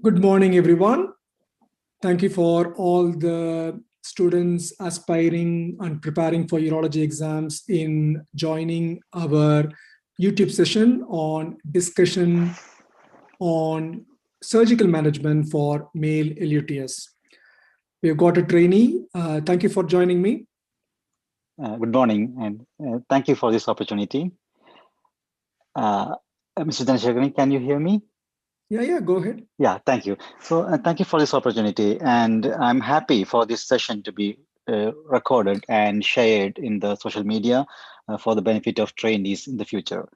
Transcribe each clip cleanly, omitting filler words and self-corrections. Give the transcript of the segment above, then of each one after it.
Good morning, everyone. Thank you for all the students aspiring and preparing for urology exams in joining our YouTube session on discussion on surgical management for male LUTS. We've got a trainee. Thank you for joining me. Good morning, and thank you for this opportunity. Mr. Dhanashekhar, can you hear me? Yeah, go ahead. Yeah, thank you. So thank you for this opportunity, and I'm happy for this session to be recorded and shared in the social media for the benefit of trainees in the future.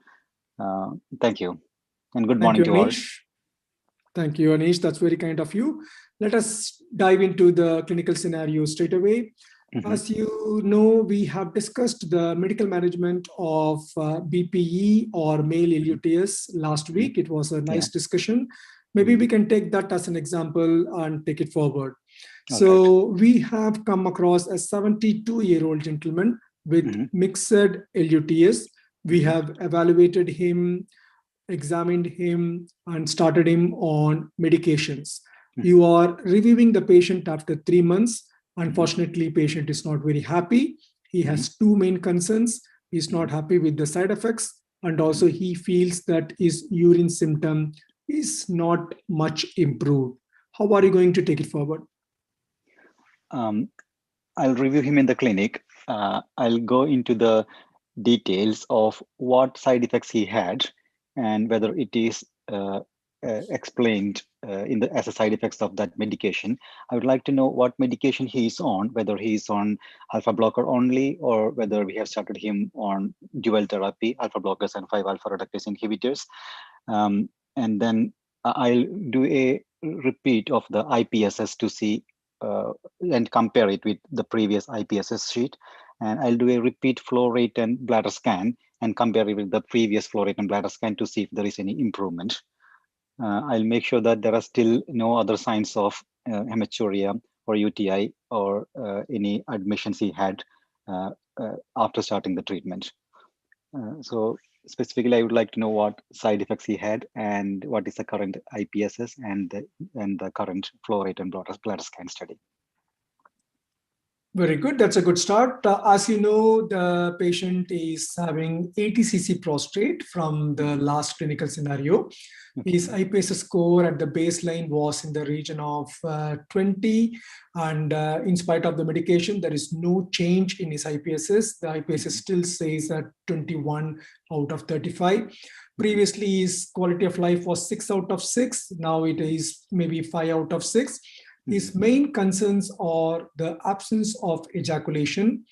Thank you, and good morning to all. Thank you, Anish. That's very kind of you. Let us dive into the clinical scenario straight away. As you know, we have discussed the medical management of BPE or male LUTS last week. It was a nice discussion. Maybe we can take that as an example and take it forward. So we have come across a 72-year-old gentleman with mixed LUTS. We have evaluated him, examined him, and started him on medications. You are reviewing the patient after 3 months. Unfortunately, patient is not very happy. He has two main concerns. He's not happy with the side effects, and also he feels that his urine symptom is not much improved. How are you going to take it forward? I'll review him in the clinic. I'll go into the details of what side effects he had and whether it is explained as a side effects of that medication. I would like to know what medication he is on, whether he is on alpha blocker only or whether we have started him on dual therapy, alpha blockers and 5-alpha reductase inhibitors. And then I'll do a repeat of the IPSS to see and compare it with the previous IPSS sheet. And I'll do a repeat flow rate and bladder scan and compare it with the previous flow rate and bladder scan to see if there is any improvement. I'll make sure that there are still no other signs of hematuria or UTI or any admissions he had after starting the treatment. So specifically, I would like to know what side effects he had and what is the current IPSS and the current flow rate and bladder scan study. Very good. That's a good start. As you know, the patient is having 80 cc prostate from the last clinical scenario. His IPSS score at the baseline was in the region of 20. And in spite of the medication, there is no change in his IPSS. The IPSS still says at 21 out of 35. Previously, his quality of life was 6 out of 6. Now it is maybe 5 out of 6. His main concerns are the absence of ejaculation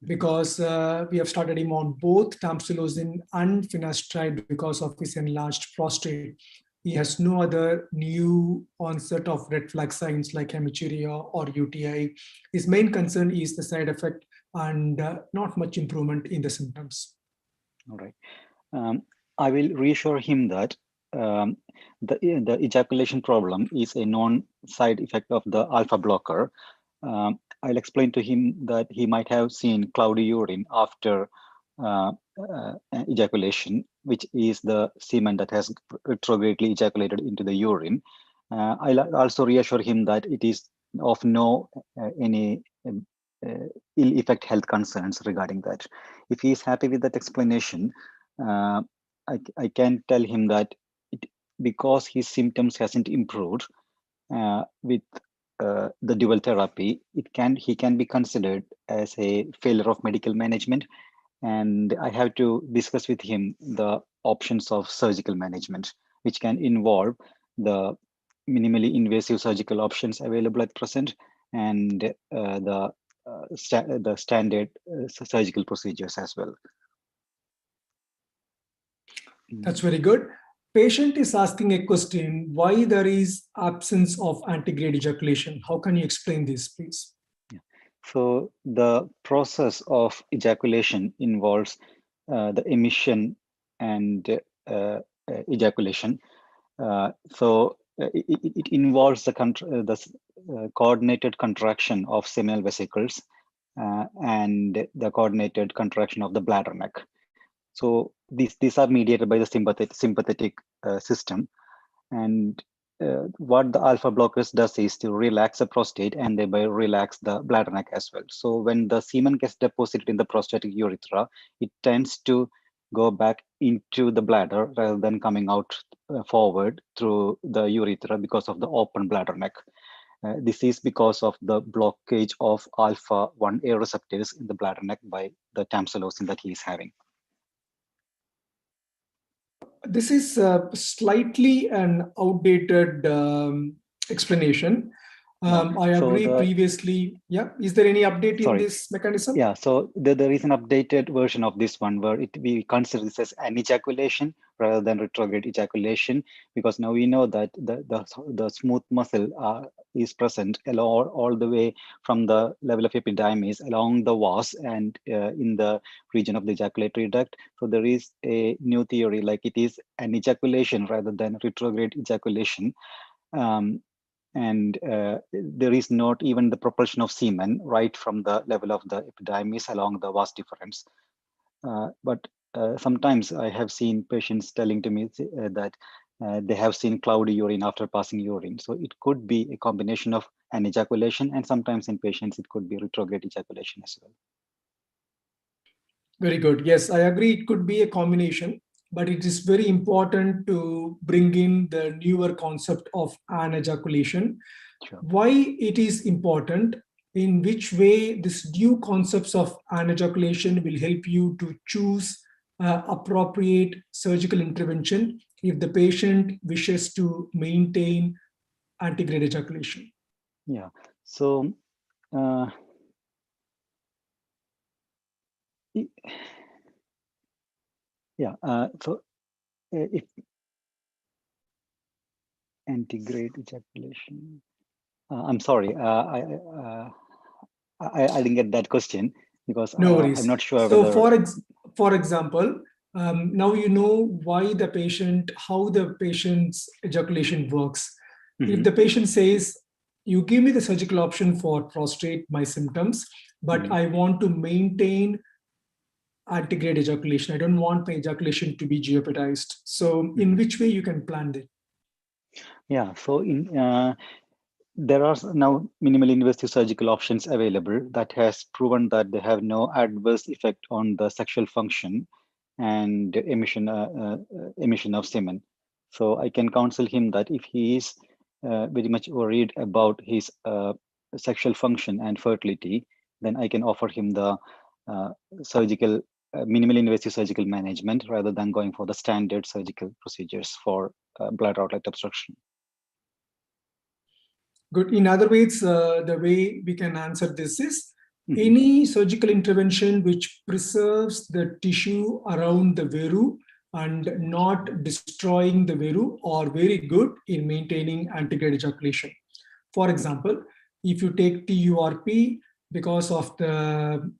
because we have started him on both tamsulosin and finasteride because of his enlarged prostate. He has no other new onset of red flag signs like hematuria or UTI. His main concern is the side effect and not much improvement in the symptoms. All right. I will reassure him that the ejaculation problem is a known side effect of the alpha blocker. I'll explain to him that he might have seen cloudy urine after ejaculation, which is the semen that has retrogradely ejaculated into the urine. I'll also reassure him that it is of no any ill effect health concerns regarding that. If he is happy with that explanation, I can tell him that because his symptoms hasn't improved with the dual therapy, he can be considered as a failure of medical management, and I have to discuss with him the options of surgical management, which can involve the minimally invasive surgical options available at present and the standard surgical procedures as well. That's very good. Patient is asking a question, why there is absence of antegrade ejaculation? How can you explain this, please? Yeah. So the process of ejaculation involves the emission and ejaculation. So it involves the coordinated contraction of seminal vesicles and the coordinated contraction of the bladder neck. So these are mediated by the sympathetic system, and what the alpha blockers does is to relax the prostate and thereby relax the bladder neck as well. So when the semen gets deposited in the prostatic urethra, it tends to go back into the bladder rather than coming out forward through the urethra because of the open bladder neck. This is because of the blockage of alpha 1A receptors in the bladder neck by the tamsulosin that he is having. This is slightly an outdated explanation. I agree previously. Yeah. Is there any update in this mechanism? Yeah, so there is an updated version of this one where we consider this as an ejaculation rather than retrograde ejaculation, because now we know that the smooth muscle is present all the way from the level of epididymis along the vas and in the region of the ejaculatory duct. So there is a new theory, like it is an ejaculation rather than retrograde ejaculation. And there is not even the propulsion of semen right from the level of the epididymis along the vas deferens. But sometimes I have seen patients telling to me that they have seen cloudy urine after passing urine. So it could be a combination of an ejaculation, and sometimes in patients it could be retrograde ejaculation as well. Very good. Yes, I agree. It could be a combination, but it is very important to bring in the newer concept of anejaculation. Sure. Why it is important, in which way this new concepts of anejaculation will help you to choose appropriate surgical intervention if the patient wishes to maintain antegrade ejaculation. Yeah. So yeah. If antegrade ejaculation, I'm sorry, I didn't get that question because no worries. I'm not sure. So whether... for example, now you know why the patient, how the patient's ejaculation works. Mm-hmm. If the patient says, you give me the surgical option for prostate, my symptoms, but mm-hmm. I want to maintain antegrade ejaculation. I don't want my ejaculation to be jeopardized. So mm-hmm. in which way you can plan it? Yeah, so there are now minimally invasive surgical options available that has proven that they have no adverse effect on the sexual function and emission of semen. So I can counsel him that if he is very much worried about his sexual function and fertility, then I can offer him the surgical minimally invasive surgical management rather than going for the standard surgical procedures for bladder outlet obstruction. Good. In other words, the way we can answer this is any surgical intervention which preserves the tissue around the veru and not destroying the veru are very good in maintaining antegrade ejaculation. For example, if you take TURP, because of the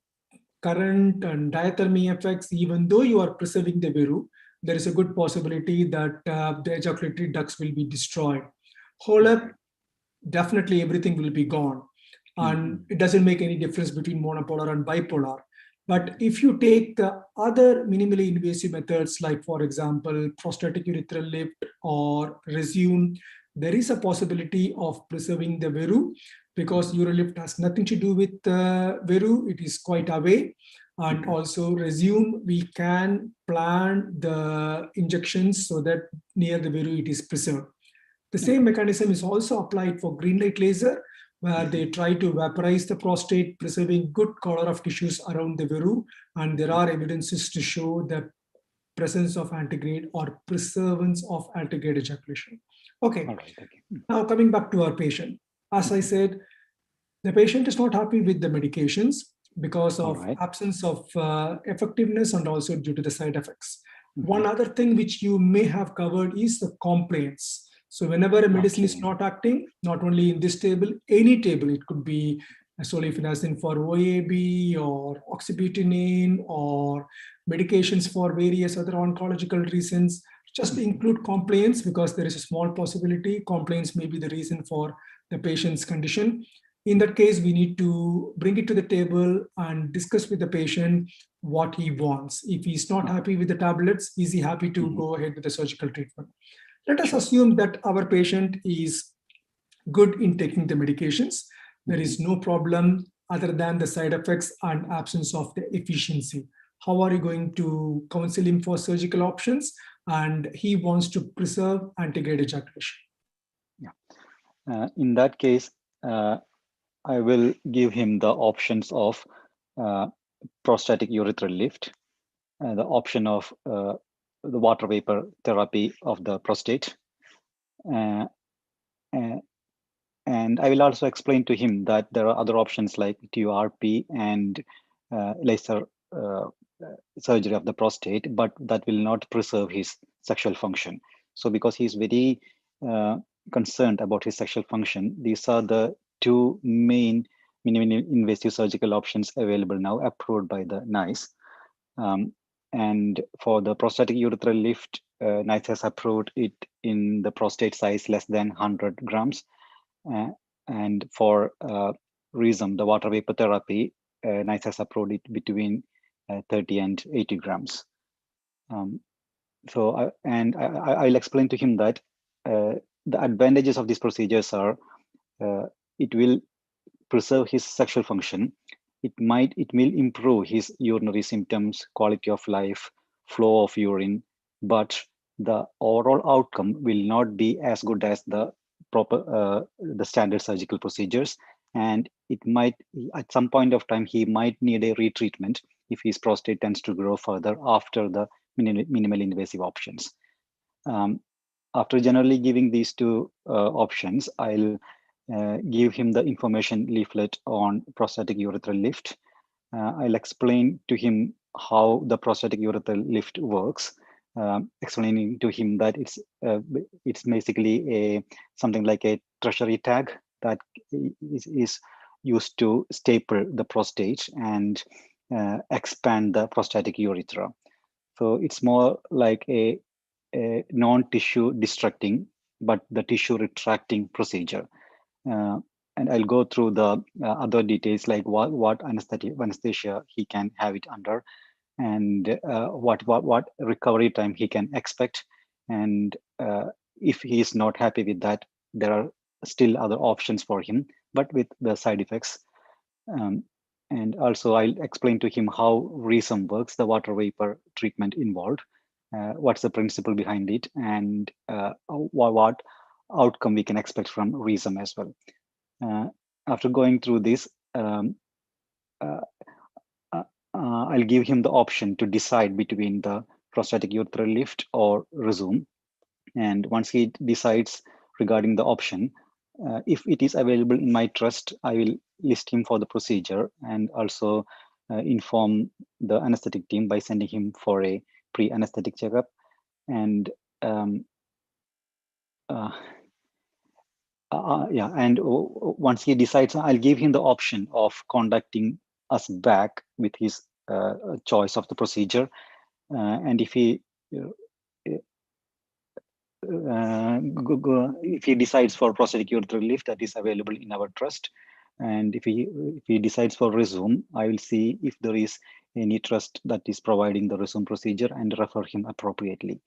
current and diathermy effects, even though you are preserving the veru, there is a good possibility that the ejaculatory ducts will be destroyed. HOLEP, definitely everything will be gone. And it doesn't make any difference between monopolar and bipolar. But if you take the other minimally invasive methods, like for example, prostatic urethral lift or Rezume, there is a possibility of preserving the veru, because UroLift has nothing to do with the veru, it is quite away. And also Rezume, we can plan the injections so that near the veru it is preserved. The same mechanism is also applied for green light laser, where they try to vaporize the prostate, preserving good color of tissues around the veru. And there are evidences to show the presence of antegrade or preservance of antegrade ejaculation. Okay. All right, okay. Now coming back to our patient. As I said, the patient is not happy with the medications because of absence of effectiveness and also due to the side effects. One other thing which you may have covered is the complaints. So whenever a medicine is not acting, not only in this table, any table, it could be solifenacin for OAB or oxybutynin or medications for various other oncological reasons, just include complaints, because there is a small possibility complaints may be the reason for the patient's condition. In that case, we need to bring it to the table and discuss with the patient what he wants. If he's not happy with the tablets, is he happy to go ahead with the surgical treatment? Let us assume that our patient is good in taking the medications. There is no problem other than the side effects and absence of the efficiency. How are you going to counsel him for surgical options? And he wants to preserve antegrade ejaculation. In that case, I will give him the options of prostatic urethral lift, the option of the water vapor therapy of the prostate. Uh, and I will also explain to him that there are other options like TURP and laser surgery of the prostate, but that will not preserve his sexual function. So because he's very concerned about his sexual function, these are the two main minimally invasive surgical options available now, approved by the NICE. And for the prostatic urethral lift, NICE has approved it in the prostate size less than 100 grams. And for Rezume, the water vapor therapy, NICE has approved it between 30 and 80 grams. So I'll explain to him that the advantages of these procedures are it will preserve his sexual function. It will improve his urinary symptoms, quality of life, flow of urine, but the overall outcome will not be as good as the standard surgical procedures. And it might, at some point of time, he might need a retreatment if his prostate tends to grow further after the minimally invasive options. After generally giving these two options, I'll give him the information leaflet on prostatic urethral lift. I'll explain to him how the prostatic urethral lift works, explaining to him that it's basically something like a treasury tag that is used to staple the prostate and expand the prostatic urethra. So it's more like a non-tissue destructing, but the tissue retracting procedure. And I'll go through the other details, like what anesthesia he can have it under, and what recovery time he can expect. And if he is not happy with that, there are still other options for him, but with the side effects. And also I'll explain to him how Rezume works, the water vapor treatment involved, what's the principle behind it, and what outcome we can expect from Rezume as well. After going through this, I'll give him the option to decide between the prostatic urethral lift or Rezume. And once he decides regarding the option, if it is available in my trust, I will list him for the procedure and also inform the anesthetic team by sending him for a pre-anesthetic checkup. And once he decides, I'll give him the option of contacting us back with his choice of the procedure. And if he if he decides for prostatic urethral lift, that is available in our trust. And if he decides for Rezume, I will see if there is any trust that is providing the Rezume procedure and refer him appropriately.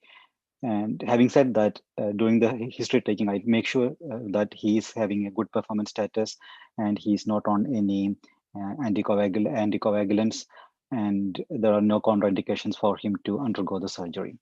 And having said that, during the history taking, I make sure that he is having a good performance status and he is not on any anticoagulants, and there are no contraindications for him to undergo the surgery.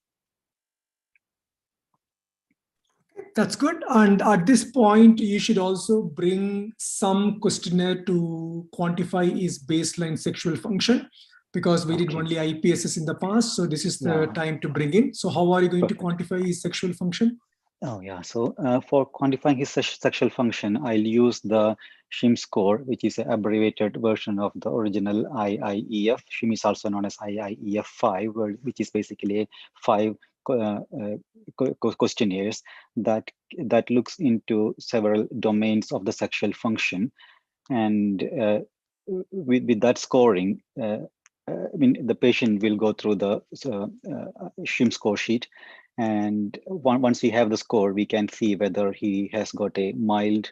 That's good. And at this point, you should also bring some questionnaire to quantify his baseline sexual function, because we did only IPSS in the past. So this is the time to bring in. So how are you going to quantify his sexual function? Oh, yeah. So for quantifying his sexual function, I'll use the SHIM score, which is an abbreviated version of the original IIEF. SHIM is also known as IIEF 5, which is basically 5 questionnaires that looks into several domains of the sexual function. And with that scoring, I mean, the patient will go through the SHIM score sheet. And once we have the score, we can see whether he has got a mild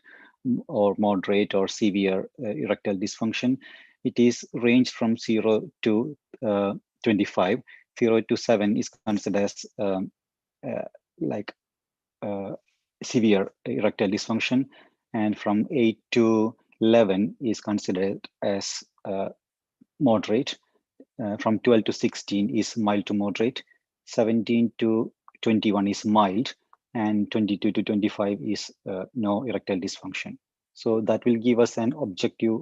or moderate or severe erectile dysfunction. It is ranged from 0 to 25. 0 to 7 is considered as like severe erectile dysfunction, and from 8 to 11 is considered as moderate. From 12 to 16 is mild to moderate. 17 to 21 is mild, and 22 to 25 is no erectile dysfunction. So that will give us an objective,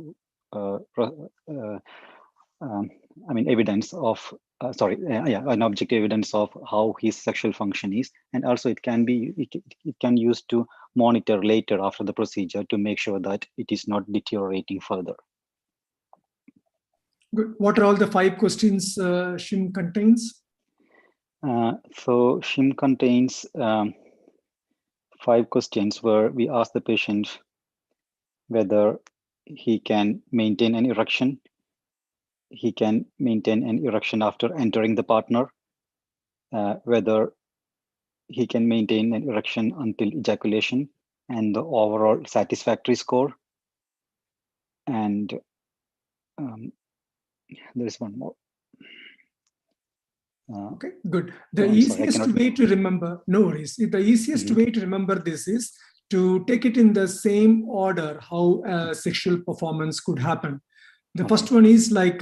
evidence of, an objective evidence of how his sexual function is, and also it can use to monitor later after the procedure to make sure that it is not deteriorating further. Good. What are all the 5 questions SHIM contains? So SHIM contains 5 questions where we ask the patient whether he can maintain an erection, he can maintain an erection after entering the partner, whether he can maintain an erection until ejaculation, and the overall satisfactory score. And there is one more. Okay, good. The easiest way to remember, no worries. The easiest way to remember this is to take it in the same order how sexual performance could happen. The first one is like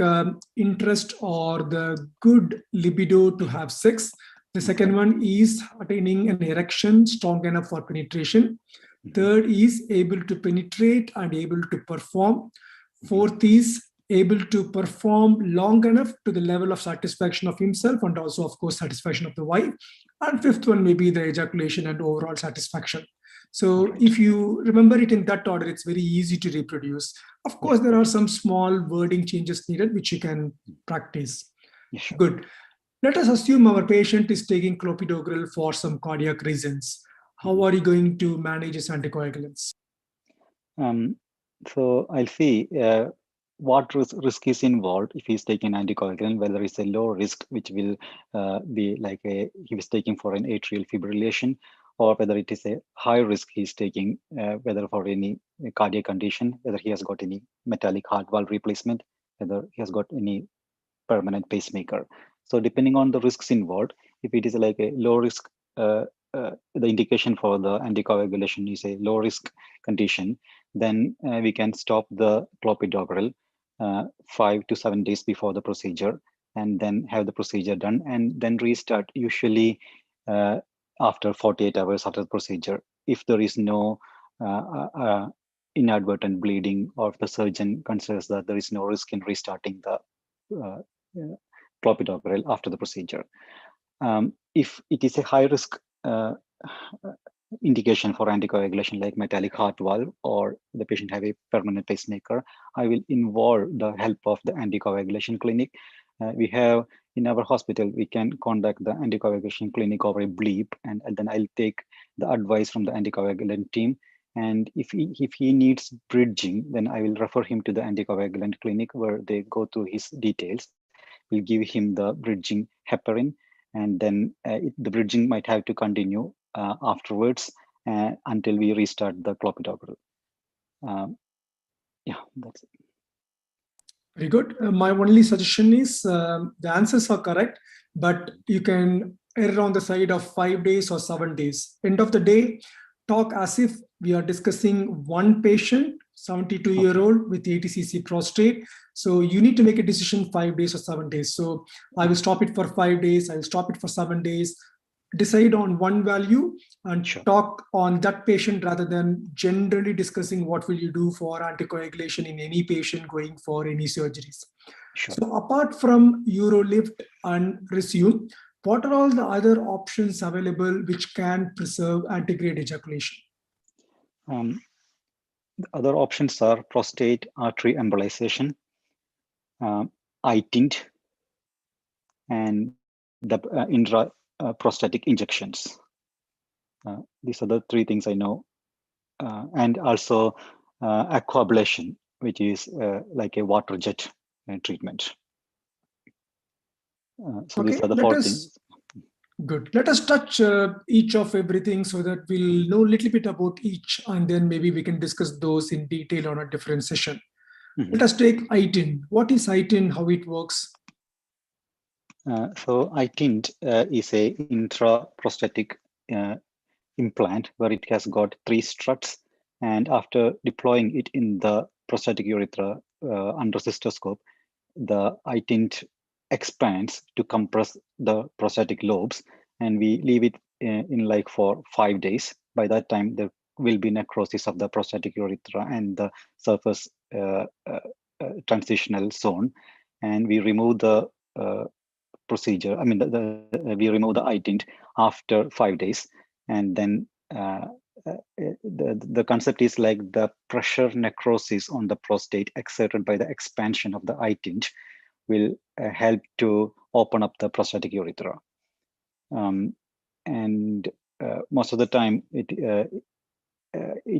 interest or the good libido to have sex. The second one is attaining an erection strong enough for penetration. Third is able to penetrate and able to perform. Fourth is able to perform long enough to the level of satisfaction of himself and also, of course, satisfaction of the wife. And fifth one may be the ejaculation and overall satisfaction. So if you remember it in that order, it's very easy to reproduce. Of course, there are some small wording changes needed, which you can practice. Sure. Good. Let us assume our patient is taking clopidogrel for some cardiac reasons. How are you going to manage his anticoagulants? So I'll see what risk is involved if he's taking anticoagulant, whether it's a low risk, which will be like he was taking for an atrial fibrillation, or whether it is a high risk he's taking, whether for any cardiac condition, whether he has got any metallic heart valve replacement, whether he has got any permanent pacemaker. So depending on the risks involved, if it is like a low risk, the indication for the anticoagulation is a low risk condition, then we can stop the clopidogrel 5 to 7 days before the procedure, and then have the procedure done, and then restart usually after 48 hours after the procedure. If there is no inadvertent bleeding, or if the surgeon considers that there is no risk in restarting the clopidogrel after the procedure. If it is a high risk indication for anticoagulation, like metallic heart valve, or the patient have a permanent pacemaker, I will involve the help of the anticoagulation clinic. We have in our hospital, we can conduct the anticoagulation clinic over a bleep, and then I'll take the advice from the anticoagulant team. And if he needs bridging, then I will refer him to the anticoagulant clinic, where they go through his details. We'll give him the bridging heparin, and then the bridging might have to continue afterwards until we restart the clopidogrel. Yeah, that's it. Very good. My only suggestion is the answers are correct, but you can err on the side of 5 days or 7 days. End of the day, talk as if we are discussing one patient, 72-year-old with 80 cc prostate. So you need to make a decision 5 days or 7 days. So I will stop it for 5 days. I will stop it for 7 days. Decide on one value and talk on that patient, rather than generally discussing what will you do for anticoagulation in any patient going for any surgeries. Sure. So apart from UroLift and Rezume, what are all the other options available which can preserve antegrade ejaculation? The other options are prostate artery embolization, iTint, and the intraprostatic injections. These are the 3 things I know. And also aquablation, which is like a water jet treatment. So these are the 4 things. Good. Let us touch each of everything so that we'll know a little bit about each, and then maybe we can discuss those in detail on a different session. Let us take iTint. What is iTint? How it works? So iTint is a intraprostatic implant where it has got 3 struts, and after deploying it in the prostatic urethra under cystoscope, the iTint expands to compress the prostatic lobes, and we leave it in like for 5 days. By that time, there will be necrosis of the prostatic urethra and the surface transitional zone, and we remove the procedure. I mean, we remove the iTint after 5 days, and then the concept is like the pressure necrosis on the prostate exerted by the expansion of the iTint will help to open up the prostatic urethra. And most of the time, it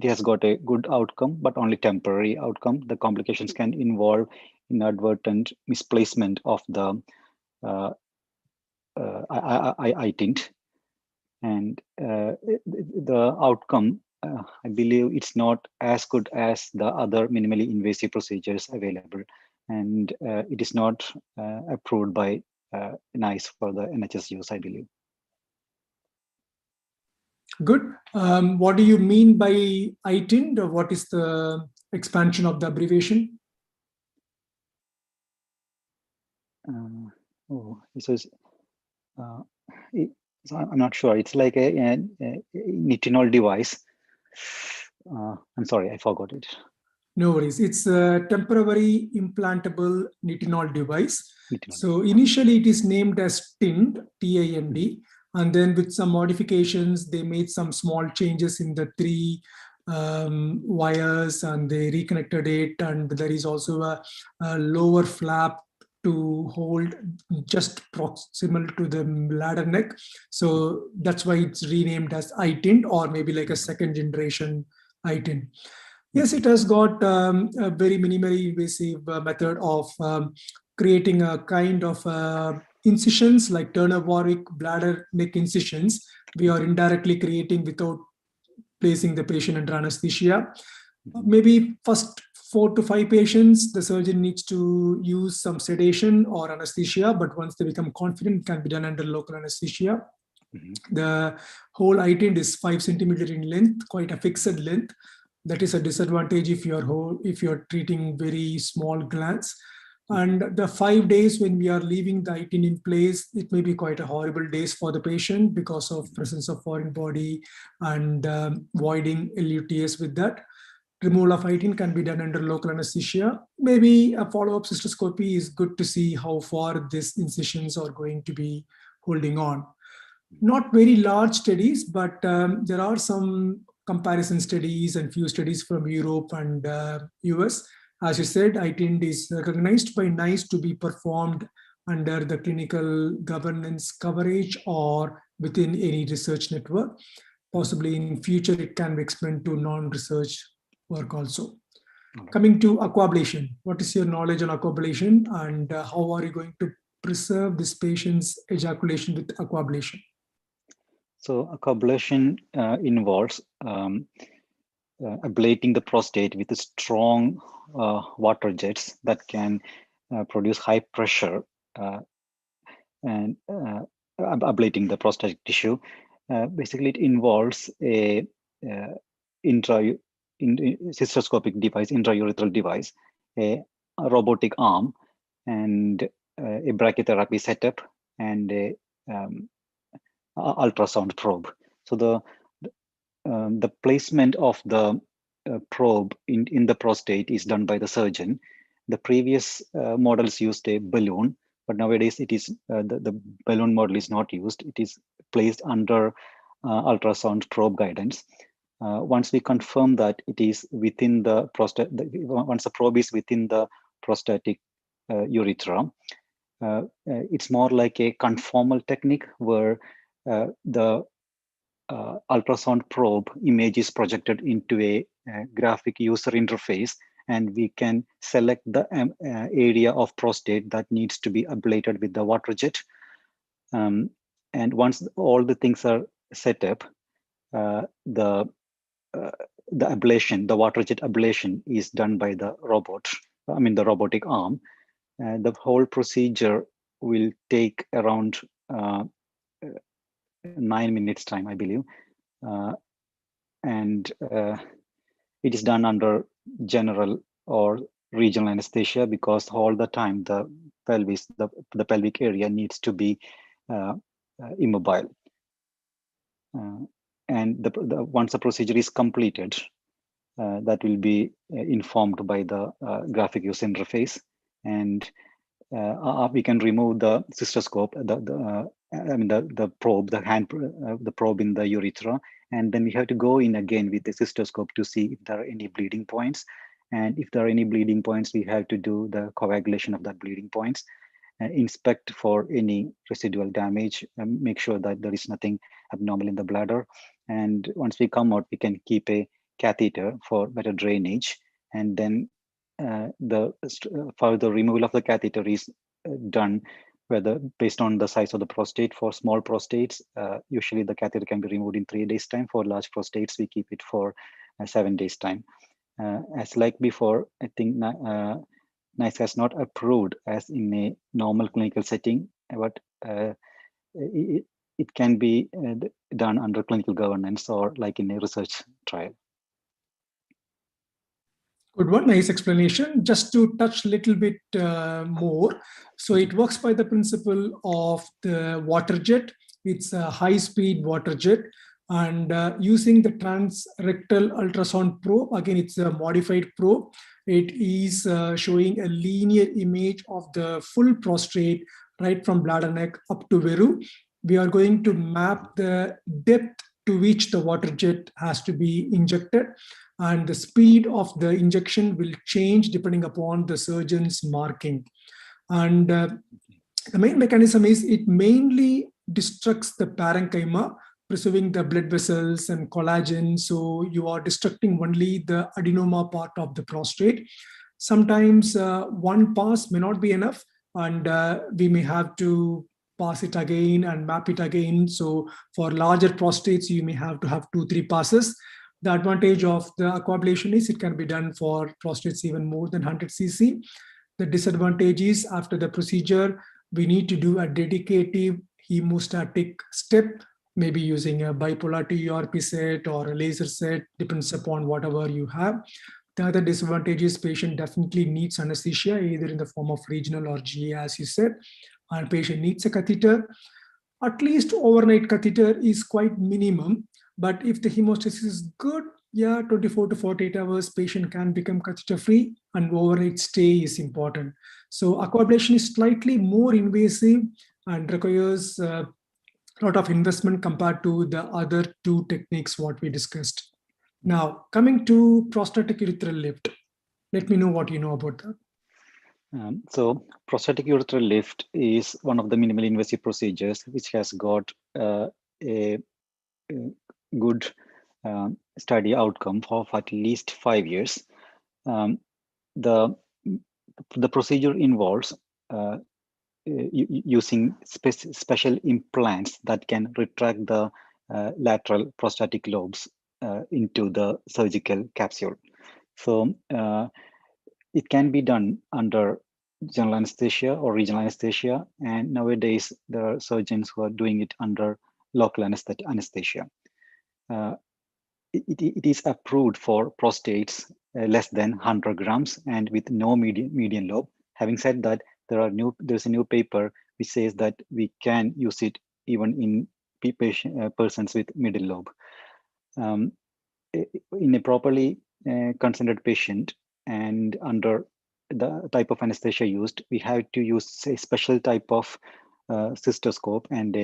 has got a good outcome, but only temporary outcome. The complications can involve inadvertent misplacement of the iTint, and the outcome, I believe it's not as good as the other minimally invasive procedures available, and it is not approved by NICE for the NHS use, I believe. Good. What do you mean by iTint, or what is the expansion of the abbreviation? So I'm not sure. It's like a nitinol device. I'm sorry, I forgot it. No worries. It's a temporary implantable nitinol device. So initially it is named as TIND, T-I-N-D, and then with some modifications, they made some small changes in the 3 wires, and they reconnected it. And there is also a lower flap to hold just proximal to the bladder neck. So that's why it's renamed as iTint, or maybe like a second generation iTint. Yes, it has got a very minimally invasive method of creating a kind of incisions like Turner-Warwick bladder neck incisions. We are indirectly creating without placing the patient under anesthesia. Maybe first 4 to 5 patients, the surgeon needs to use some sedation or anesthesia, but once they become confident, it can be done under local anesthesia. The whole iTint is 5 centimeters in length, quite a fixed length. That is a disadvantage if you're treating very small glands. And the 5 days when we are leaving the iTint in place, it may be quite a horrible days for the patient because of presence of foreign body and voiding LUTS with that. Removal of iTint can be done under local anesthesia. Maybe a follow-up cystoscopy is good to see how far these incisions are going to be holding on. Not very large studies, but there are some comparison studies and few studies from Europe and US. As you said, iTint is recognized by NICE to be performed under the clinical governance coverage or within any research network. Possibly in future, it can be expanded to non-research work also. Coming to aquablation, what is your knowledge on aquablation, and how are you going to preserve this patient's ejaculation with aquablation? So aquablation involves ablating the prostate with strong water jets that can produce high pressure and ablating the prostatic tissue. Basically, it involves a cystoscopic device, intraurethral device, a robotic arm, and a brachytherapy setup, and a ultrasound probe. So the placement of the probe in the prostate is done by the surgeon. The previous models used a balloon, but nowadays it is the balloon model is not used. It is placed under ultrasound probe guidance. Once we confirm that it is within the prostate, once the probe is within the prostatic urethra, it's more like a conformal technique where the ultrasound probe image is projected into a graphic user interface, and we can select the area of prostate that needs to be ablated with the water jet. And once all the things are set up, the ablation, the water jet ablation, is done by the robot. I mean, the robotic arm. The whole procedure will take around 9 minutes time, I believe. and it is done under general or regional anesthesia because all the time the pelvis, the pelvic area needs to be immobile. And once the procedure is completed, that will be informed by the graphic user interface, and we can remove the cystoscope, the probe, the probe in the urethra, and then we have to go in again with the cystoscope to see if there are any bleeding points. And if there are any bleeding points, we have to do the coagulation of that bleeding points, inspect for any residual damage, and make sure that there is nothing abnormal in the bladder. And once we come out, we can keep a catheter for better drainage. And then further removal of the catheter is done based on the size of the prostate. For small prostates, usually the catheter can be removed in 3 days time. For large prostates, we keep it for 7 days time. As like before, I think NICE has not approved as in a normal clinical setting, but it can be done under clinical governance or like in a research trial. Good one, nice explanation. Just to touch a little bit more. So it works by the principle of the water jet. It's a high-speed water jet. And using the transrectal ultrasound probe, again, it's a modified probe. It is showing a linear image of the full prostate, right from bladder neck up to Veru. We are going to map the depth to which the water jet has to be injected, and the speed of the injection will change depending upon the surgeon's marking. And the main mechanism is it mainly destructs the parenchyma, preserving the blood vessels and collagen. So you are destructing only the adenoma part of the prostate. Sometimes one pass may not be enough, and we may have to pass it again and map it again. So for larger prostates, you may have to have 2-3 passes. The advantage of the aquablation is it can be done for prostates even more than 100 cc. The disadvantage is after the procedure, we need to do a dedicated hemostatic step, maybe using a bipolar TURP set or a laser set, depends upon whatever you have. The other disadvantage is patient definitely needs anesthesia, either in the form of regional or GA, as you said, and patient needs a catheter. At least overnight catheter is quite minimum, but if the hemostasis is good, yeah, 24 to 48 hours, patient can become catheter free, and overnight stay is important. So aquablation is slightly more invasive and requires a lot of investment compared to the other two techniques what we discussed. Now, coming to prostatic urethral lift, let me know what you know about that. So prostatic urethral lift is one of the minimally invasive procedures which has got a good study outcome of at least 5 years. The procedure involves using special implants that can retract the lateral prostatic lobes into the surgical capsule. So it can be done under general anesthesia or regional anesthesia, and nowadays there are surgeons who are doing it under local anesthesia. It is approved for prostates less than 100 grams and with no median lobe. Having said that, there's a new paper which says that we can use it even in persons with middle lobe. In a properly consented patient and under the type of anesthesia used, we have to use a special type of cystoscope and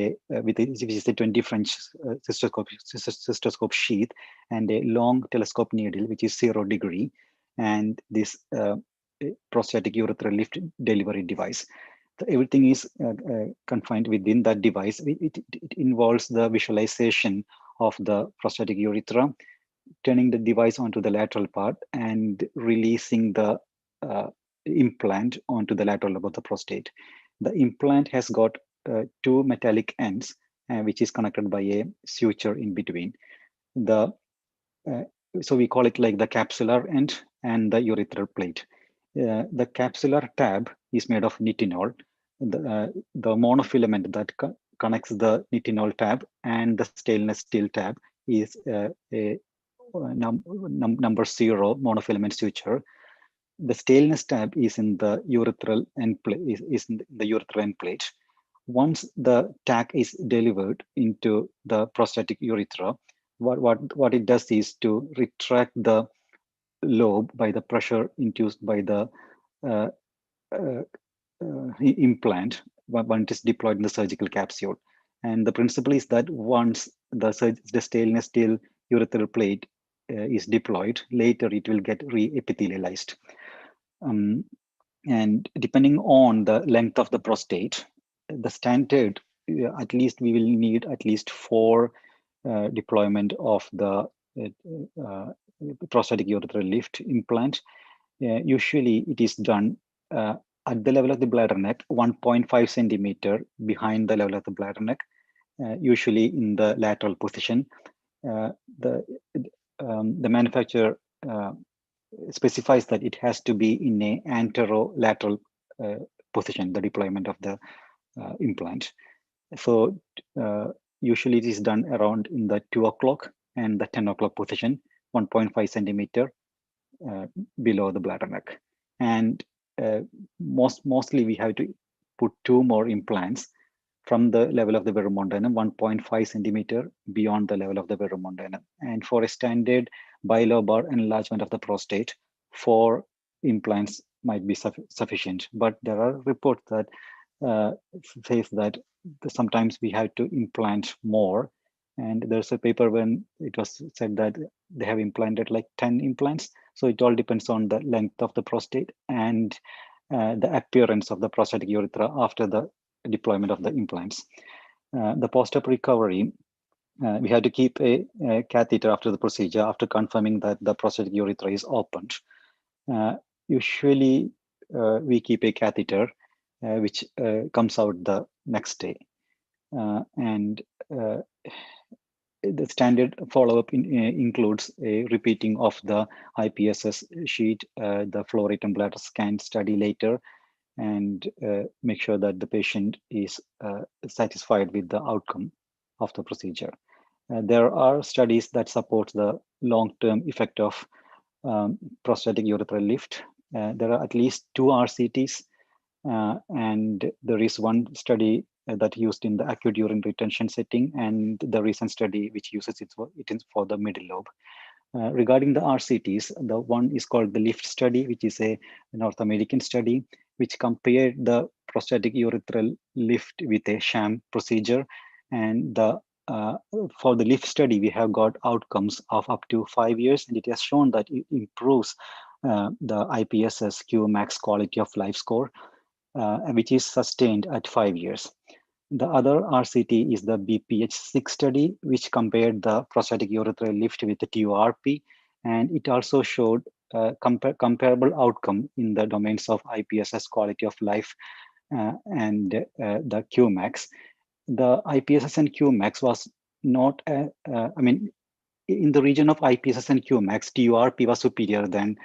which is a 20 French cystoscope sheath and a long telescope needle which is 0 degree, and this prostatic urethral lift delivery device. So everything is confined within that device. It involves the visualization of the prostatic urethra, turning the device onto the lateral part and releasing the implant onto the lateral lobe of the prostate. The implant has got 2 metallic ends, which is connected by a suture in between. So we call it like the capsular end and the urethral plate. The capsular tab is made of nitinol. The monofilament that connects the nitinol tab and the stainless steel tab is a number 0 monofilament suture. The staleness tab is in the urethral end plate. Is in the urethral end plate. Once the tack is delivered into the prostatic urethra, what it does is to retract the lobe by the pressure induced by the uh, uh, implant when it is deployed in the surgical capsule. And the principle is that once the stainless steel urethral plate is deployed, later it will get re-epithelialized. And depending on the length of the prostate, the standard, at least we will need at least 4 deployment of the prostatic urethral lift implant. Usually it is done at the level of the bladder neck, 1.5 centimeter behind the level of the bladder neck, usually in the lateral position. The manufacturer specifies that it has to be in a anterolateral position, the deployment of the implant. So usually it is done around in the 2 o'clock and the 10 o'clock position, 1.5 centimeter below the bladder neck. And mostly we have to put 2 more implants from the level of the verumontanum, 1.5 centimeter beyond the level of the verumontanum. And for a standard bilobar enlargement of the prostate, 4 implants might be sufficient. But there are reports that says that sometimes we have to implant more. And there's a paper when it was said that they have implanted like 10 implants. So it all depends on the length of the prostate and the appearance of the prostatic urethra after the deployment of the implants. The post-op recovery, we had to keep a catheter after the procedure after confirming that the prostatic urethra is opened. Usually, we keep a catheter which comes out the next day. And the standard follow-up includes a repeating of the IPSS sheet, the flow rate and bladder scan study later, and make sure that the patient is satisfied with the outcome of the procedure. There are studies that support the long-term effect of prostatic urethral lift. There are at least 2 RCTs, and there is one study that used in the acute urine retention setting, and the recent study which uses it for the middle lobe. Regarding the RCTs, the one is called the LIFT study, which is a North American study, which compared the prostatic urethral lift with a sham procedure. And for the LIFT study, we have got outcomes of up to 5 years, and it has shown that it improves the IPSS Qmax quality of life score, which is sustained at 5 years. The other RCT is the BPH6 study, which compared the prostatic urethral lift with the TURP, and it also showed comparable outcome in the domains of IPSS quality of life and the Qmax. The IPSS and Qmax was not, I mean, in the region of IPSS and Qmax, TURP was superior than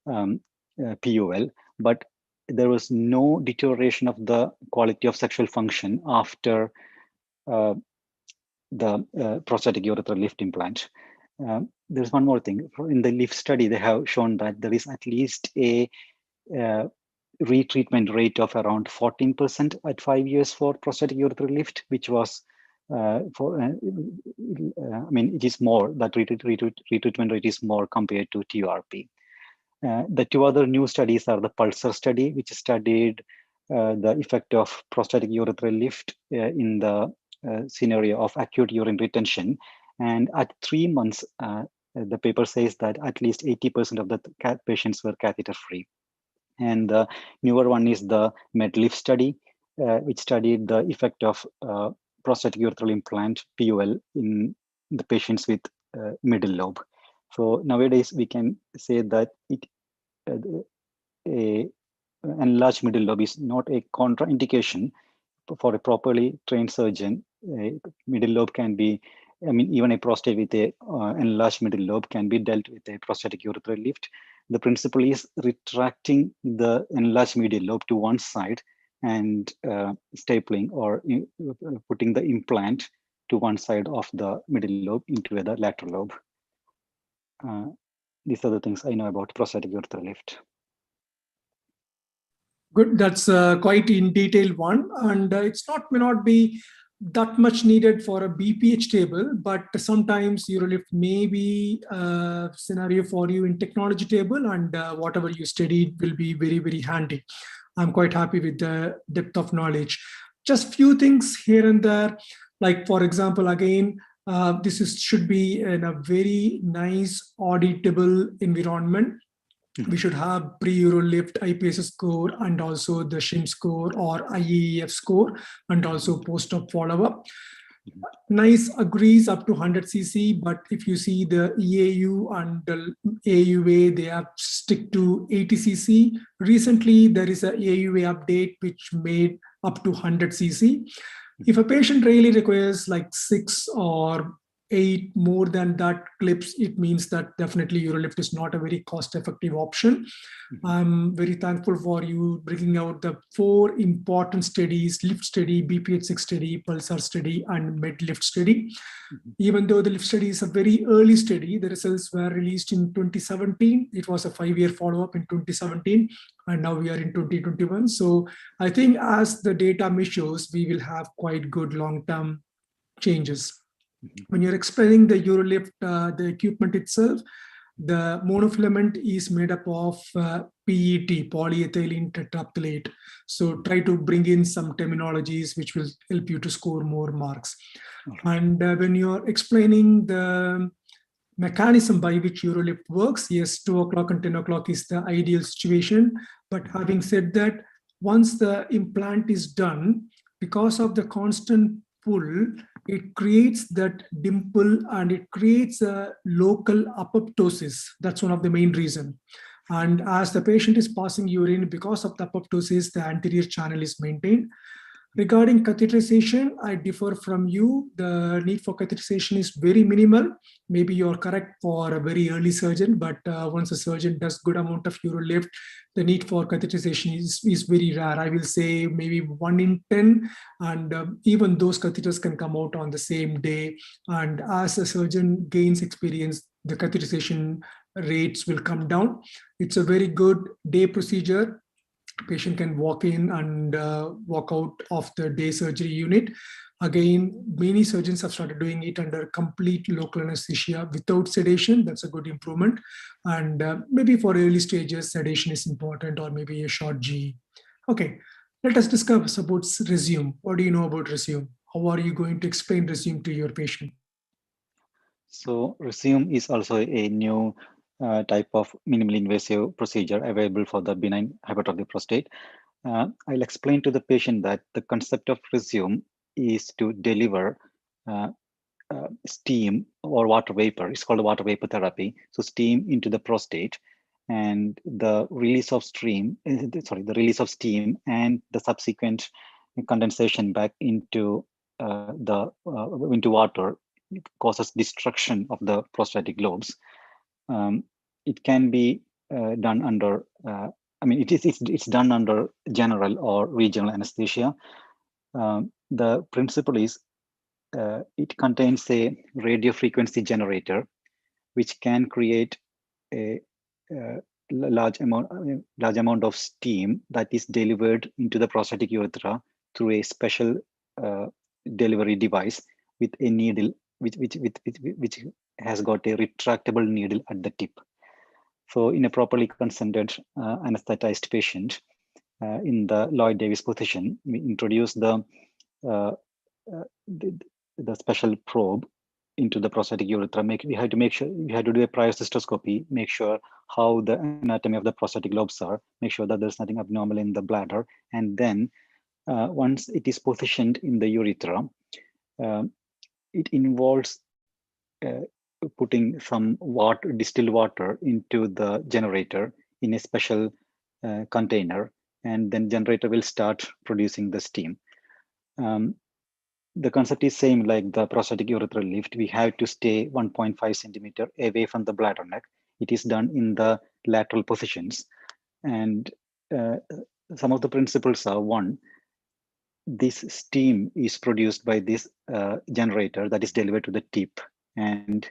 PUL, but there was no deterioration of the quality of sexual function after the prostatic urethral lift implant. There's one more thing. In the lift study, they have shown that there is at least a retreatment rate of around 14% at 5 years for prostatic urethral lift, which was I mean, it is more, that retreatment rate is more compared to TURP. The 2 other new studies are the PULSAR study, which studied the effect of prostatic urethral lift in the scenario of acute urine retention. And at 3 months, the paper says that at least 80% of the patients were catheter-free. And the newer one is the MedLift study, which studied the effect of prostatic urethral implant, PUL, in the patients with middle lobe. So nowadays, we can say that a enlarged middle lobe is not a contraindication for a properly trained surgeon. A middle lobe can be, I mean, even a prostate with a enlarged middle lobe can be dealt with a prostatic urethral lift. The principle is retracting the enlarged medial lobe to one side and stapling or putting the implant to one side of the middle lobe into the lateral lobe. These are the things I know about prostatic urethral lift. Good. That's quite in detail one, and it's not may not be that much needed for a BPH table, but sometimes UroLift may be a scenario for you in technology table, and whatever you studied will be very, very handy. I'm quite happy with the depth of knowledge. Just few things here and there, like for example, again, should be in a very nice auditable environment. We should have pre-UroLift IPS score and also the SHIM score or IEF score and also post-op follow-up. NICE agrees up to 100 cc, but if you see the EAU and the AUA, they have stick to 80 cc. Recently, there is a AUA update which made up to 100 cc. If a patient really requires like 6 or 8 more than that clips, it means that definitely UroLift is not a very cost-effective option. I'm very thankful for you bringing out the 4 important studies: lift study, BPH6 study, pulsar study, and med lift study. Even though the lift study is a very early study, the results were released in 2017. It was a 5-year follow-up in 2017, and now we are in 2021. So I think as the data matures, we will have quite good long-term changes. When you're explaining the UroLift, the equipment itself, the monofilament is made up of PET, polyethylene tetraphthalate. So try to bring in some terminologies which will help you to score more marks. And when you're explaining the mechanism by which UroLift works, yes, 2 o'clock and 10 o'clock is the ideal situation. But having said that, once the implant is done, because of the constant pull, it creates that dimple and it creates a local apoptosis. That's one of the main reasons. And as the patient is passing urine, because of the apoptosis, the anterior channel is maintained. Regarding catheterization, I differ from you. The need for catheterization is very minimal. Maybe you're correct for a very early surgeon, but once a surgeon does good amount of UroLift, the need for catheterization is very rare. I will say maybe 1 in 10, and even those catheters can come out on the same day. And as a surgeon gains experience, the catheterization rates will come down. It's a very good day procedure. Patient can walk in and walk out of the day surgery unit. Again, many surgeons have started doing it under complete local anesthesia without sedation. That's a good improvement. And maybe for early stages, sedation is important, or maybe a short GE. Okay, let us discuss about Rezume. What do you know about Rezume? How are you going to explain Rezume to your patient? So Rezume is also a new type of minimally invasive procedure available for the benign hypertrophic prostate. I'll explain to the patient that the concept of Rezume is to deliver steam or water vapor. It's called water vapor therapy. So steam into the prostate, and the release of steam and the subsequent condensation back into into water causes destruction of the prostatic lobes. It can be done under, it's done under general or regional anesthesia. The principle is it contains a radio frequency generator, which can create a large amount of steam that is delivered into the prostatic urethra through a special delivery device with a needle which has got a retractable needle at the tip. So in a properly consented anesthetized patient in the Lloyd Davis position, we introduce the special probe into the prostatic urethra. We had to do a prior cystoscopy, make sure how the anatomy of the prostatic lobes are, make sure that there's nothing abnormal in the bladder. And then once it is positioned in the urethra, it involves putting some distilled water into the generator in a special container, and then generator will start producing the steam. The concept is same like the prostatic urethral lift. We have to stay 1.5 centimeter away from the bladder neck. It is done in the lateral positions. And some of the principles are: one, this steam is produced by this generator that is delivered to the tip, and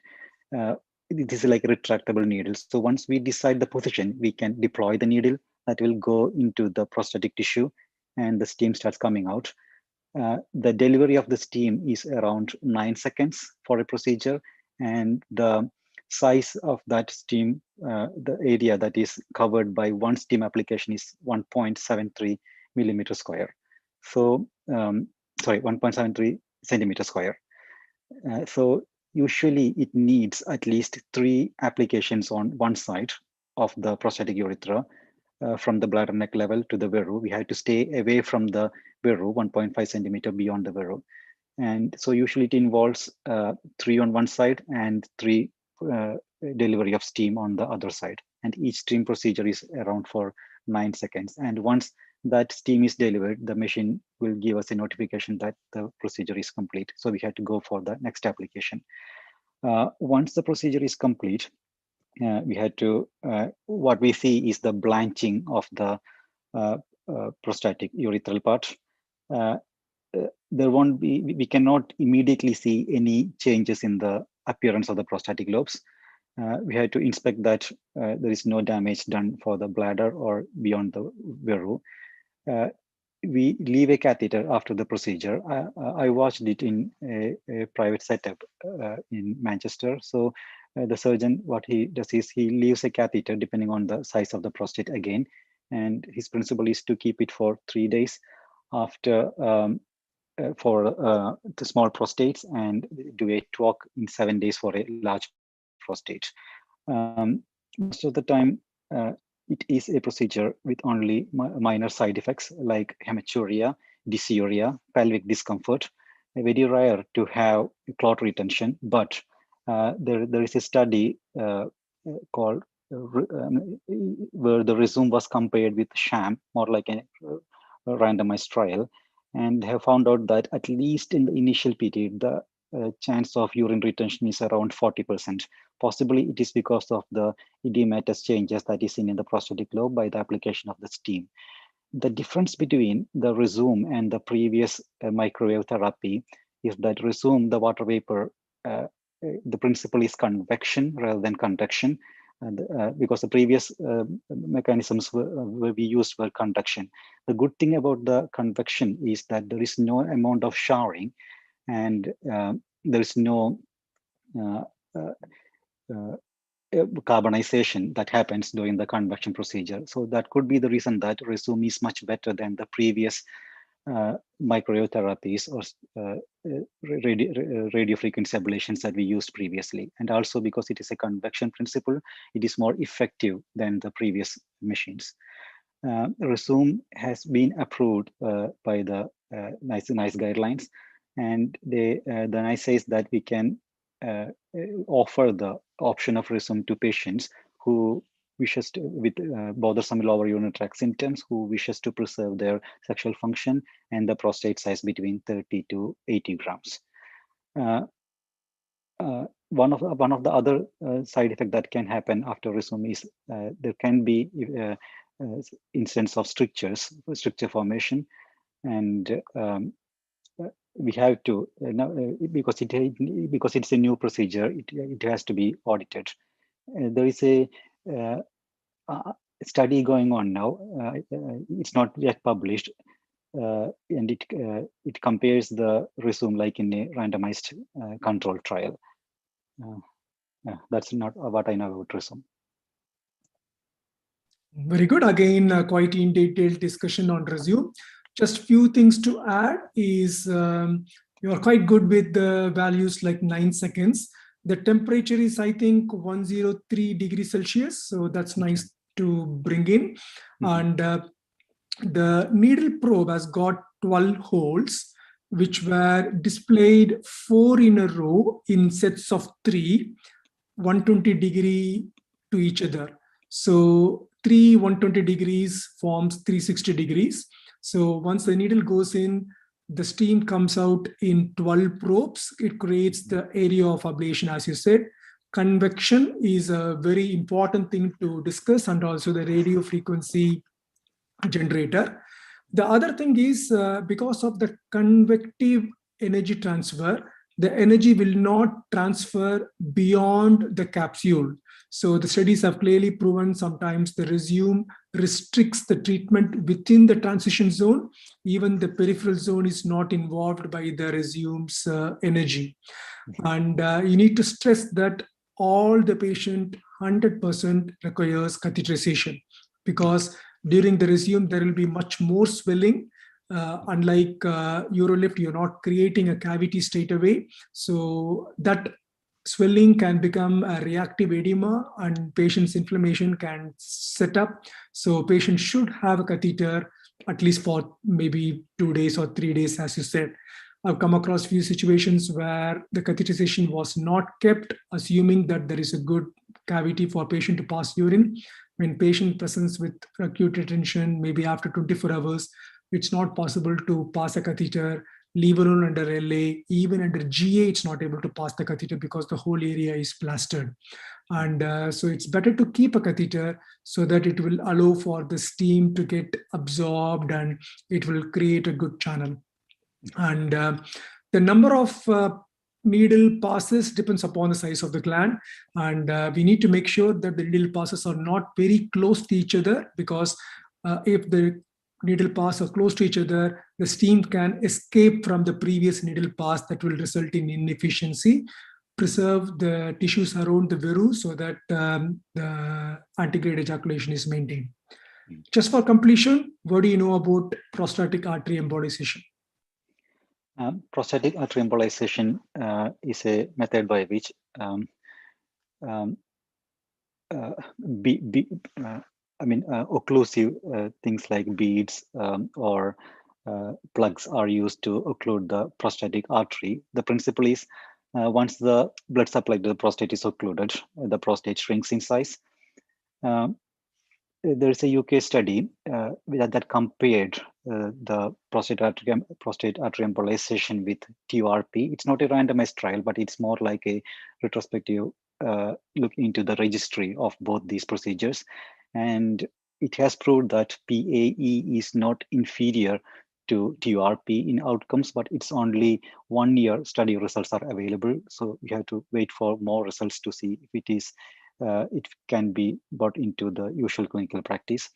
this is like a retractable needle. So once we decide the position, we can deploy the needle that will go into the prostatic tissue, and the steam starts coming out. The delivery of the steam is around 9 seconds for a procedure, and the size of that steam, the area that is covered by one steam application is 1.73 millimeter square. So, sorry, 1.73 centimeter square. So usually it needs at least 3 applications on one side of the prostatic urethra, from the bladder neck level to the veru. We have to stay away from the veru, 1.5 centimeter beyond the veru. And so usually it involves 3 on one side and 3 delivery of steam on the other side. And each steam procedure is around for 9 seconds. And once that steam is delivered, the machine will give us a notification that the procedure is complete. So we have to go for the next application. Once the procedure is complete, we had to, what we see is the blanching of the prostatic urethral part. There won't be, we cannot immediately see any changes in the appearance of the prostatic lobes. We had to inspect that there is no damage done for the bladder or beyond the veru. We leave a catheter after the procedure. I watched it in a private setup in Manchester. So the surgeon, what he does is he leaves a catheter depending on the size of the prostate again. And his principle is to keep it for 3 days after for the small prostates, and do a TWOC in 7 days for a large prostate. Most of the time, it is a procedure with only minor side effects like hematuria, dysuria, pelvic discomfort. Very rare to have clot retention, but there is a study called where the Rezume was compared with sham, more like a randomized trial, and have found out that at least in the initial period, the chance of urine retention is around 40%. Possibly it is because of the edematous changes that is seen in the prostatic lobe by the application of the steam. The difference between the Rezume and the previous microwave therapy is that Rezume, the water vapor, the principle is convection rather than conduction. Because the previous mechanisms we used were conduction. The good thing about the convection is that there is no amount of showering, and there is no carbonization that happens during the convection procedure. So that could be the reason that Rezume is much better than the previous microwave therapies or radio frequency ablations that we used previously. And also because it is a convection principle, it is more effective than the previous machines. Rezume has been approved by the NICE guidelines, and the NICE says that we can offer the option of Rezume to patients who wishes to, with bothersome lower urinary tract symptoms, who wishes to preserve their sexual function and the prostate size between 30 to 80 grams. One of the other side effects that can happen after Rezume is there can be instance of stricture formation, and we have to because it's a new procedure, it has to be audited. There is a study going on now. It's not yet published, and it compares the Rezume like in a randomized control trial. That's not what I know about Rezume. Very good. Again, quite in detailed discussion on Rezume. Just few things to add is you are quite good with the values like 9 seconds. The temperature is, I think, 103 degrees Celsius. So that's nice to bring in. And the needle probe has got 12 holes, which were displayed 4 in a row in sets of 3, 120 degree to each other. So 3 120 degrees forms 360 degrees. So once the needle goes in, the steam comes out in 12 probes. It creates the area of ablation, as you said. Convection is a very important thing to discuss, and also the radio frequency generator. The other thing is because of the convective energy transfer, the energy will not transfer beyond the capsule. So the studies have clearly proven sometimes the Rezume restricts the treatment within the transition zone. Even the peripheral zone is not involved by the Rezume's energy. And you need to stress that all the patient 100% requires catheterization, because during the Rezume, there will be much more swelling. Unlike UroLift, you're not creating a cavity straight away. So that swelling can become a reactive edema and patient's inflammation can set up. So patient should have a catheter at least for maybe 2 days or 3 days, as you said. I've come across few situations where the catheterization was not kept, assuming that there is a good cavity for patient to pass urine. When patient presents with acute retention, maybe after 24 hours, it's not possible to pass a catheter, leave alone under LA, even under GA, it's not able to pass the catheter because the whole area is plastered. And so it's better to keep a catheter so that it will allow for the steam to get absorbed and it will create a good channel. And the number of needle passes depends upon the size of the gland, and we need to make sure that the needle passes are not very close to each other, because if the needle pass are close to each other, the steam can escape from the previous needle pass that will result in inefficiency. Preserve the tissues around the veru so that the antegrade ejaculation is maintained. Just for completion, what do you know about prostatic artery embolization? Prostatic artery embolization is a method by which occlusive things like beads or plugs are used to occlude the prostatic artery. The principle is once the blood supply to the prostate is occluded, the prostate shrinks in size. There is a UK study that compared the prostate artery embolization with TURP. It's not a randomized trial, but it's more like a retrospective look into the registry of both these procedures. And it has proved that PAE is not inferior to TURP in outcomes, but it's only 1 year study results are available. So we have to wait for more results to see if it is it can be brought into the usual clinical practice.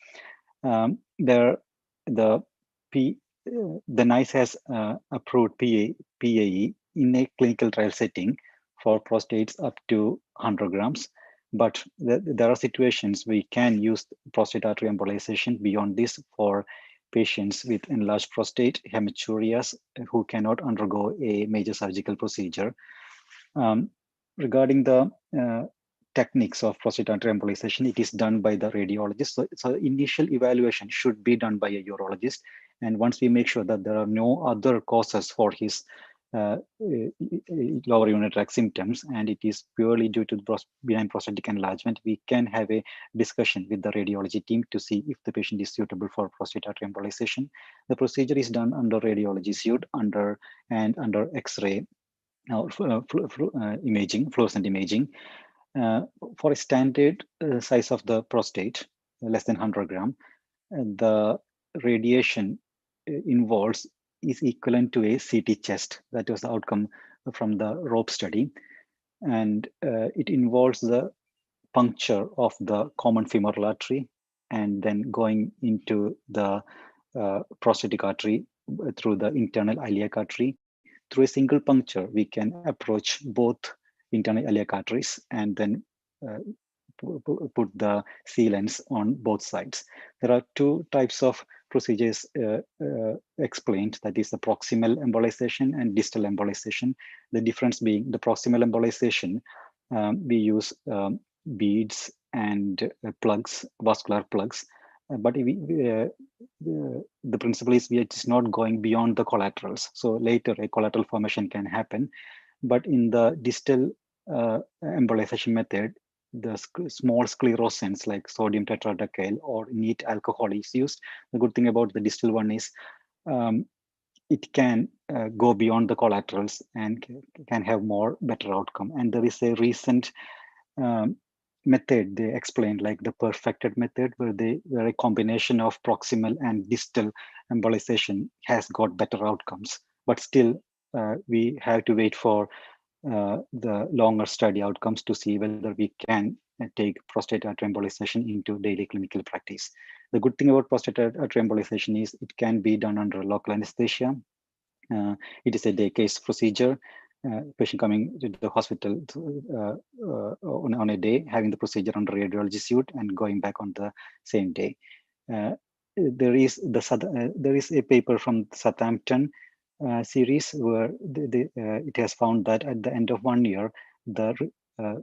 The NICE has approved PAE in a clinical trial setting for prostates up to 100 grams. But there are situations we can use prostate artery embolization beyond this for patients with enlarged prostate, hematuриas, who cannot undergo a major surgical procedure. Regarding the techniques of prostate artery embolization, it is done by the radiologist. So initial evaluation should be done by a urologist. And once we make sure that there are no other causes for his lower urinary tract symptoms, and it is purely due to benign prostatic enlargement, we can have a discussion with the radiology team to see if the patient is suitable for prostate artery embolization. The procedure is done under radiology suite under X-ray imaging, fluorescent imaging. For a standard size of the prostate, less than 100 gram, the radiation involves is equivalent to a CT chest. That was the outcome from the ROPE study. And it involves the puncture of the common femoral artery and then going into the prostatic artery through the internal iliac artery. Through a single puncture, we can approach both internal iliac arteries and then put the sealants on both sides. There are two types of procedures explained, that is the proximal embolization and distal embolization. The difference being the proximal embolization, we use beads and plugs, vascular plugs, but the principle is it is not going beyond the collaterals. So later a collateral formation can happen, but in the distal embolization method, the small sclerosants like sodium tetradecyl or neat alcohol is used. The good thing about the distal one is it can go beyond the collaterals and can have better outcome. And there is a recent method they explained, like the perfected method, where a combination of proximal and distal embolization has got better outcomes. But still, we have to wait for the longer study outcomes to see whether we can take prostate artery embolization into daily clinical practice. The good thing about prostate artery embolization is it can be done under local anesthesia. It is a day case procedure. Patient coming to the hospital on a day, having the procedure under radiology suite and going back on the same day. There is a paper from Southampton series where it has found that at the end of 1 year, the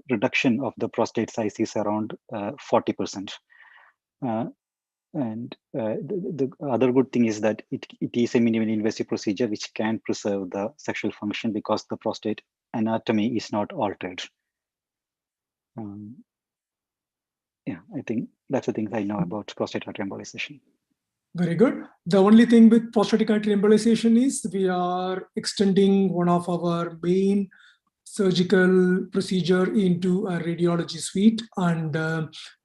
reduction of the prostate size is around 40%. And the other good thing is that it is a minimally invasive procedure which can preserve the sexual function because the prostate anatomy is not altered. Yeah, I think that's the things I know about prostate artery embolization. Very good. The only thing with prostatic artery embolization is we are extending one of our main surgical procedure into a radiology suite, and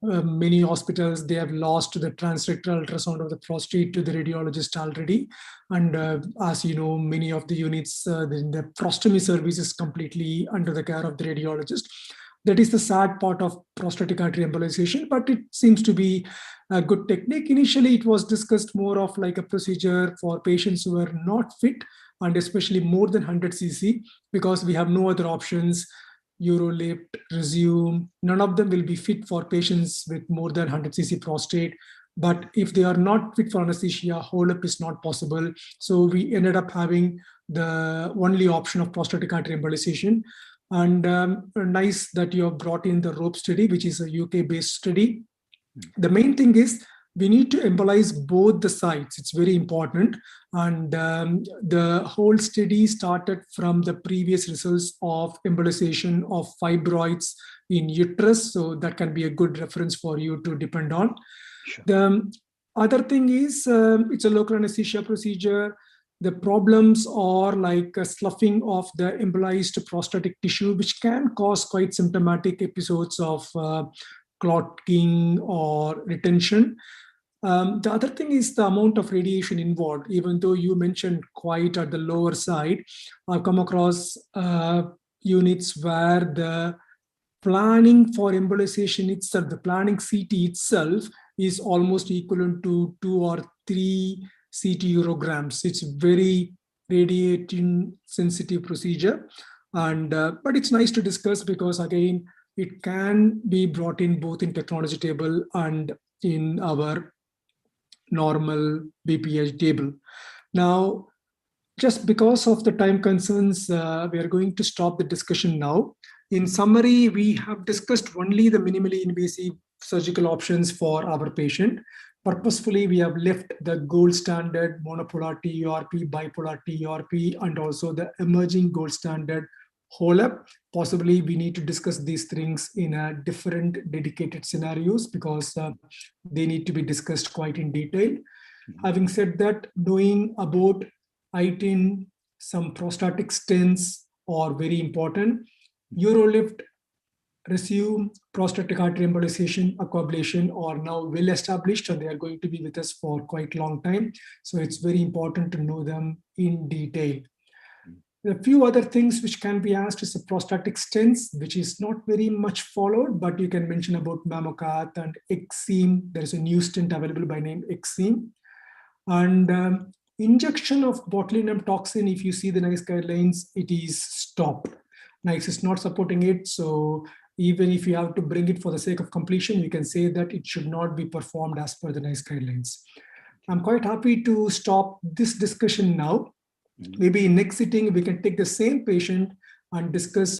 many hospitals, they have lost the transrectal ultrasound of the prostate to the radiologist already. And as you know, many of the units, the prostomy service is completely under the care of the radiologist. That is the sad part of prostatic artery embolization, but it seems to be a good technique. Initially, it was discussed more of like a procedure for patients who are not fit, and especially more than 100 cc, because we have no other options. UroLift, Rezume, none of them will be fit for patients with more than 100 cc prostate. But if they are not fit for anesthesia, whole up is not possible. So we ended up having the only option of prostatic artery embolization. And nice that you have brought in the ROPE study, which is a UK-based study. The main thing is we need to embolize both the sides. It's very important. And the whole study started from the previous results of embolization of fibroids in uterus. So that can be a good reference for you to depend on. Sure. The other thing is it's a local anesthesia procedure. The problems are like a sloughing of the embolized prostatic tissue, which can cause quite symptomatic episodes of clotting or retention. The other thing is the amount of radiation involved. Even though you mentioned quite at the lower side, I've come across units where the planning for embolization itself, the planning CT itself, is almost equivalent to 2 or 3 CT urograms. It's very radiation sensitive procedure, and but it's nice to discuss because again it can be brought in both in technology table and in our normal BPH table. Now, just because of the time concerns, we are going to stop the discussion now. In summary, we have discussed only the minimally invasive surgical options for our patient. Purposefully, we have left the gold standard monopolar TURP, bipolar TURP, and also the emerging gold standard whole up. Possibly, we need to discuss these things in a different dedicated scenarios because they need to be discussed quite in detail. Having said that, knowing about itin, some prostatic stents are very important. UroLift, Rezume, prostatic artery embolization, Aquablation are now well established and they are going to be with us for quite a long time. So it's very important to know them in detail. A few other things which can be asked is the prostatic stents, which is not very much followed, but you can mention about Mammocath and Exime. There is a new stent available by name Exime. And injection of botulinum toxin, if you see the NICE guidelines, it is stopped. NICE is not supporting it. So even if you have to bring it for the sake of completion, you can say that it should not be performed as per the NICE guidelines. I'm quite happy to stop this discussion now. Maybe in next sitting, we can take the same patient and discuss